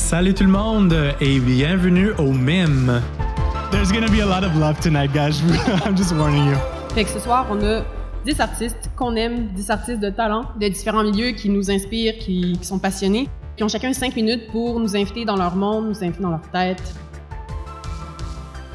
Salut tout le monde et bienvenue au MIM. There's gonna be a lot of love tonight, guys. I'm just warning you. Fait que ce soir, on a 10 artistes qu'on aime, 10 artistes de talent, de différents milieux qui nous inspirent, qui sont passionnés, qui ont chacun 5 minutes pour nous inviter dans leur monde, nous inviter dans leur tête.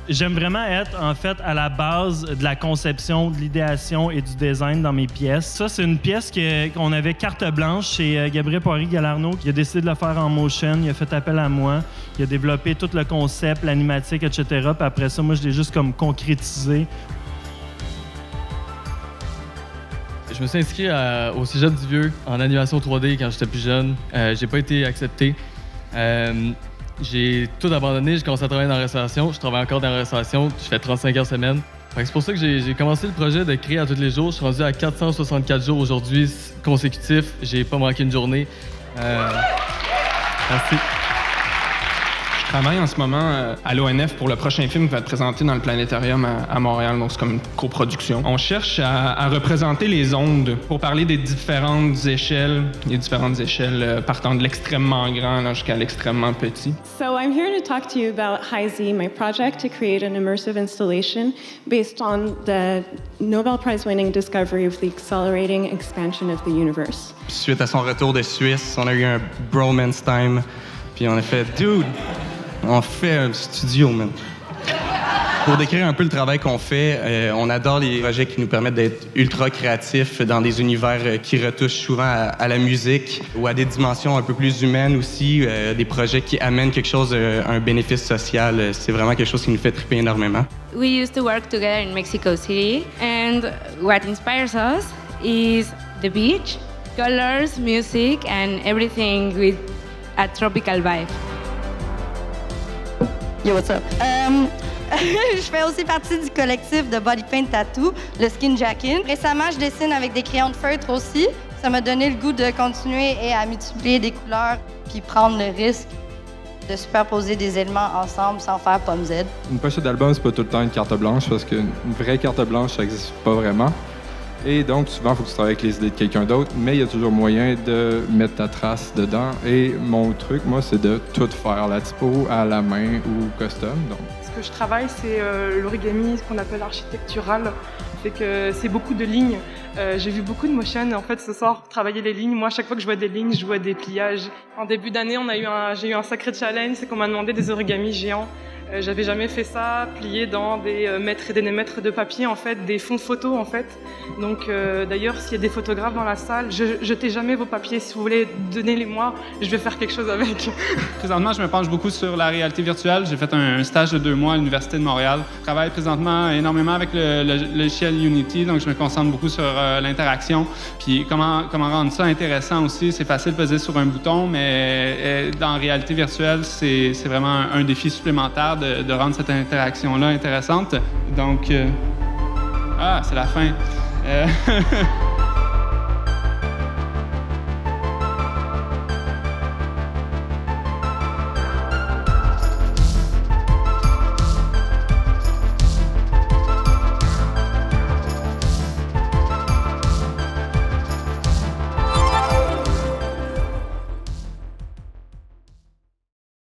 J'aime vraiment être, en fait, à la base de la conception, de l'idéation et du design dans mes pièces. Ça, c'est une pièce qu'on avait carte blanche chez Gabriel Poirier-Galarno, qui a décidé de le faire en motion. Il a fait appel à moi. Il a développé tout le concept, l'animatique, etc. Puis après ça, moi, je l'ai juste comme concrétisé. Je me suis inscrit au Cégep du Vieux en animation 3D quand j'étais plus jeune. J'ai pas été accepté. J'ai tout abandonné, j'ai commencé à travailler dans la restauration. Je travaille encore dans la restauration, je fais 35 heures semaine. C'est pour ça que j'ai commencé le projet de créer à tous les jours. Je suis rendu à 464 jours aujourd'hui consécutifs. J'ai pas manqué une journée. Merci. Je travaille en ce moment à l'ONF pour le prochain film qui va être présenté dans le Planétarium à Montréal, donc c'est comme une coproduction. On cherche à représenter les ondes pour parler des différentes échelles, partant de l'extrêmement grand jusqu'à l'extrêmement petit. So I'm here to talk to you about HiZ, my project to create an immersive installation based on the Nobel Prize-winning discovery of the accelerating expansion of the universe. Suite à son retour de Suisse, on a eu un bromance time, puis on a fait « Dude! » On fait un studio, man. Pour décrire un peu le travail qu'on fait, on adore les projets qui nous permettent d'être ultra créatifs dans des univers qui retouchent souvent à la musique ou à des dimensions un peu plus humaines aussi, des projets qui amènent quelque chose, un bénéfice social. C'est vraiment quelque chose qui nous fait triper énormément. We used to work together in Mexico City, and what inspires us is the beach, colors, music, and everything with a tropical vibe. Yo, what's up? Je fais aussi partie du collectif de Body Paint Tattoo, le Skin Jackin. Récemment, je dessine avec des crayons de feutre aussi. Ça m'a donné le goût de continuer et à multiplier des couleurs puis prendre le risque de superposer des éléments ensemble sans faire pomme Z. Une pochette d'album, c'est pas tout le temps une carte blanche parce qu'une vraie carte blanche, ça n'existe pas vraiment. Et donc, souvent, il faut que tu travailles avec les idées de quelqu'un d'autre, mais il y a toujours moyen de mettre ta trace dedans. Et mon truc, moi, c'est de tout faire, la typo à la main ou custom. Donc. Ce que je travaille, c'est l'origami, ce qu'on appelle architectural. Fait que c'est beaucoup de lignes. J'ai vu beaucoup de motion. En fait, ce soir, travailler les lignes. Moi, à chaque fois que je vois des lignes, je vois des pliages. En début d'année, j'ai eu un sacré challenge, c'est qu'on m'a demandé des origamis géants. J'avais jamais fait ça, plié dans des mètres et des mètres de papier, en fait, des fonds photos, en fait. Donc, d'ailleurs, s'il y a des photographes dans la salle, jetez jamais vos papiers. Si vous voulez, donnez-les-moi, je vais faire quelque chose avec. Présentement, je me penche beaucoup sur la réalité virtuelle. J'ai fait un stage de 2 mois à l'Université de Montréal. Je travaille présentement énormément avec le logiciel Unity, donc je me concentre beaucoup sur l'interaction. Puis comment rendre ça intéressant aussi. C'est facile de peser sur un bouton, mais dans la réalité virtuelle, c'est vraiment un défi supplémentaire de rendre cette interaction-là intéressante. Donc, c'est la fin.